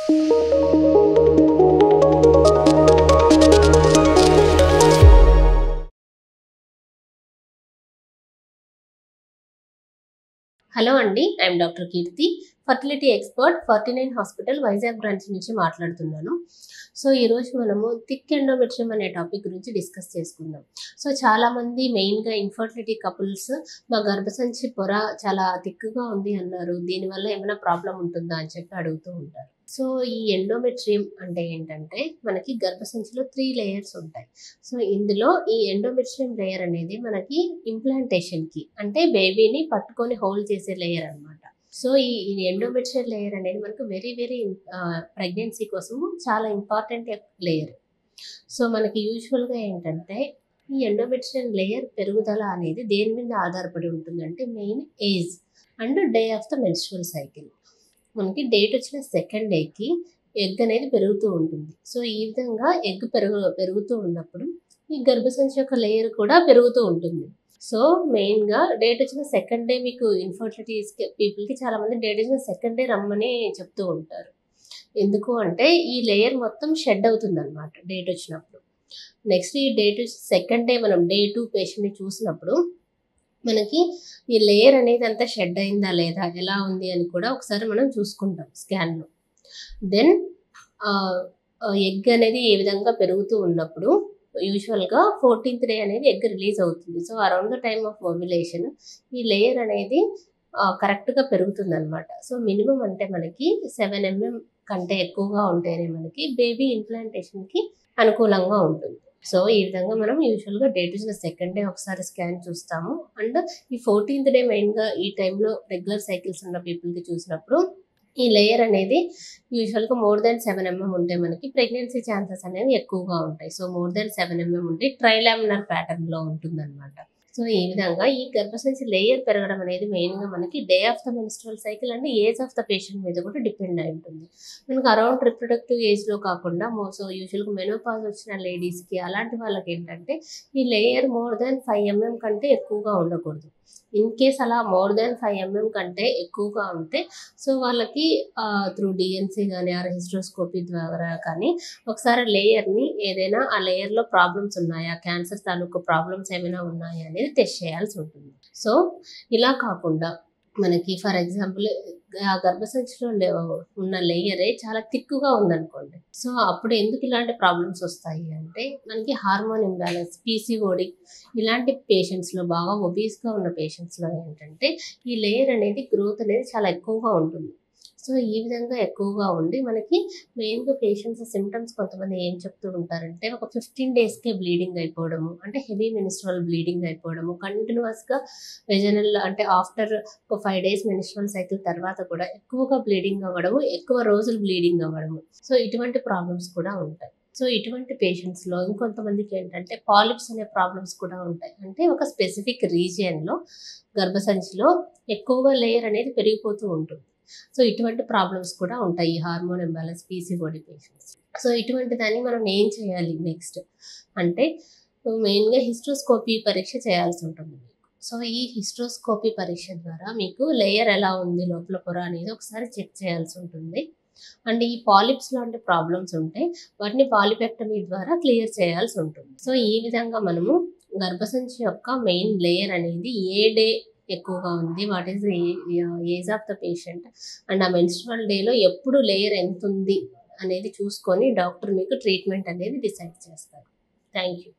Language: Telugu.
హలో అండి, I'm doctor Keerthi, fertility expert, 49 hospital Vizag branch నుంచి మాట్లాడుతున్నాను. సో ఈరోజు మనము థిక్ ఎండోమెట్రియం అనే టాపిక్ గురించి డిస్కస్ చేసుకుందాం. సో చాలామంది మెయిన్గా ఇన్ఫర్టిలిటీ కపుల్స్ మా గర్భసంచి పొర చాలా థిక్గా ఉంది అన్నారు, దీనివల్ల ఏమైనా ప్రాబ్లం ఉంటుందా అని చెప్పి అడుగుతూ ఉంటారు. సో ఈ ఎండోమెట్రియం అంటే ఏంటంటే మనకి గర్భసంచిలో 3 లేయర్స్ ఉంటాయి. సో ఇందులో ఈ ఎండోమెట్రియం లేయర్ అనేది మనకి ఇంప్లాంటేషన్కి అంటే బేబీని పట్టుకొని హోల్డ్ చేసే లేయర్ అనమాట. సో ఈ ఎండోమెట్రియం లేయర్ అనేది మనకు వెరీ ప్రెగ్నెన్సీ కోసము చాలా ఇంపార్టెంట్ లేయర్. సో మనకి యూజువల్గా ఏంటంటే ఈ ఎండోమెట్రియం లేయర్ పెరుగుదల అనేది దేని మీద ఆధారపడి ఉంటుందంటే main age and day of the menstrual cycle. మనకి డేట్ వచ్చిన సెకండ్ డేకి ఎగ్ అనేది పెరుగుతూ ఉంటుంది. సో ఈ విధంగా ఎగ్ పెరుగుతూ ఉన్నప్పుడు ఈ గర్భసంచి యొక్క లేయర్ కూడా పెరుగుతూ ఉంటుంది. సో మెయిన్గా డేట్ వచ్చిన సెకండ్ డే మీకు ఇన్ఫర్టిలిటీ పీపుల్కి చాలామంది డేట్ వచ్చిన సెకండ్ డే రమ్మని చెప్తూ ఉంటారు. ఎందుకు అంటే ఈ లేయర్ మొత్తం షెడ్ అవుతుంది అనమాట డేట్ వచ్చినప్పుడు. నెక్స్ట్ ఈ డేట్ సెకండ్ డే మనం డే 2 పేషెంట్ని చూసినప్పుడు మనకి ఈ లేయర్ అనేది అంతా షెడ్ అయిందా లేదా, ఎలా ఉంది అని కూడా ఒకసారి మనం చూసుకుంటాం స్కాన్లో. దెన్ ఎగ్ అనేది ఏ విధంగా పెరుగుతూ ఉన్నప్పుడు యూజువల్గా 14th డే అనేది ఎగ్ రిలీజ్ అవుతుంది. So around the time of ovulation ఈ లేయర్ అనేది కరెక్ట్గా పెరుగుతుంది అనమాట. సో మినిమం అంటే మనకి 7 mm కంటే ఎక్కువగా ఉంటేనే మనకి బేబీ ఇంప్లాంటేషన్కి అనుకూలంగా ఉంటుంది. సో ఈ విధంగా మనం యూజువల్గా డేట్ వచ్చిన సెకండ్ డే ఒకసారి స్కాన్ చూస్తాము. అండ్ ఈ 14th డే మెయిన్గా ఈ టైంలో రెగ్యులర్ సైకిల్స్ ఉన్న పీపుల్కి చూసినప్పుడు ఈ లేయర్ అనేది యూజువల్గా మోర్ దెన్ 7 mm ఉంటే మనకి ప్రెగ్నెన్సీ ఛాన్సెస్ అనేవి ఎక్కువగా ఉంటాయి. సో మోర్ దెన్ 7 mm ఉంటే ట్రైలామినర్ ప్యాటర్న్లో ఉంటుందన్నమాట. సో ఈ విధంగా ఈ గర్భసంచి లేయర్ పెరగడం అనేది మెయిన్గా మనకి day of the menstrual cycle and age of the patient మీద కూడా డిపెండ్ అయి ఉంటుంది. మనకు అరౌండ్ రిప్రొడక్టివ్ ఏజ్లో కాకుండా సో యూజువల్గా మెనోపాజ్ వచ్చిన లేడీస్కి అలాంటి వాళ్ళకి ఏంటంటే ఈ లేయర్ మోర్ దెన్ 5 mm కంటే ఎక్కువగా ఉండకూడదు. ఇన్ కేస్ అలా మోర్ దెన్ 5 mm కంటే ఎక్కువగా ఉంటే సో వాళ్ళకి త్రూ డిఎన్సీ కానీ ఆర్ హిస్ట్రోస్కోపీ ద్వారా కానీ ఒకసారి లేయర్ని ఏదైనా ఆ లేయర్లో ప్రాబ్లమ్స్ ఉన్నాయా, క్యాన్సర్ తాలూకు ప్రాబ్లమ్స్ ఏమైనా ఉన్నాయా అనేది టెస్ట్ చేయాల్సి ఉంటుంది. సో ఇలా కాకుండా మనకి ఫర్ ఎగ్జాంపుల్ ఆ గర్భసంచిలో ఉన్న లేయరే చాలా థిక్గా ఉందనుకోండి, సో అప్పుడు ఎందుకు ఇలాంటి ప్రాబ్లమ్స్ వస్తాయి అంటే మనకి హార్మోన్ ఇంబ్యాలెన్స్, పీసీఓడి ఇలాంటి పేషెంట్స్లో బాగా ఒబీస్గా ఉన్న పేషెంట్స్లో ఏంటంటే ఈ లేయర్ అనేది గ్రోత్ అనేది చాలా ఎక్కువగా ఉంటుంది. సో ఈ విధంగా ఎక్కువగా ఉండి మనకి మెయిన్గా పేషెంట్స్ సిమ్టమ్స్ కొంతమంది ఏం చెప్తూ ఉంటారంటే ఒక 15 daysకే బ్లీడింగ్ అయిపోవడము, అంటే హెవీ మెన్స్ట్రువల్ బ్లీడింగ్ అయిపోవడము, కంటిన్యూస్గా వెజనల్ అంటే ఆఫ్టర్ ఒక 5 days మెన్స్ట్రువల్ సైకిల్ తర్వాత కూడా ఎక్కువగా బ్లీడింగ్ అవ్వడము, ఎక్కువ రోజులు బ్లీడింగ్ అవ్వడము. సో ఇటువంటి ప్రాబ్లమ్స్ కూడా ఉంటాయి. సో ఇటువంటి పేషెంట్స్లో ఇంకొంతమందికి ఏంటంటే పాలిప్స్ అనే ప్రాబ్లమ్స్ కూడా ఉంటాయి. అంటే ఒక స్పెసిఫిక్ రీజియన్లో గర్భసంచిలో ఎక్కువగా లేయర్ అనేది పెరిగిపోతూ ఉంటుంది. సో ఇటువంటి ప్రాబ్లమ్స్ కూడా ఉంటాయి ఈ hormone imbalance PCOD patients. So ఇటువంటి దాన్ని మనం ఏం చేయాలి నెక్స్ట్ అంటే మెయిన్గా హిస్ట్రోస్కోపీ పరీక్ష చేయాల్సి ఉంటుంది మీకు. సో ఈ హిస్ట్రోస్కోపీ పరీక్ష ద్వారా మీకు లేయర్ ఎలా ఉంది లోపల పొర అనేది ఒకసారి చెక్ చేయాల్సి ఉంటుంది. అండ్ ఈ పాలిప్స్ లాంటి ప్రాబ్లమ్స్ ఉంటే వాటిని పాలిపెక్టమీ ద్వారా క్లియర్ చేయాల్సి ఉంటుంది. సో ఈ విధంగా మనము గర్భసంచి యొక్క మెయిన్ లేయర్ అనేది ఏ డే ఎక్కువగా ఉంది, what is age of the patient and ఆ మెన్స్ట్రువల్ డేలో ఎప్పుడు లేయర్ ఎంత ఉంది అనేది చూసుకొని డాక్టర్ మీకు ట్రీట్మెంట్ అనేది డిసైడ్ చేస్తారు. Thank you.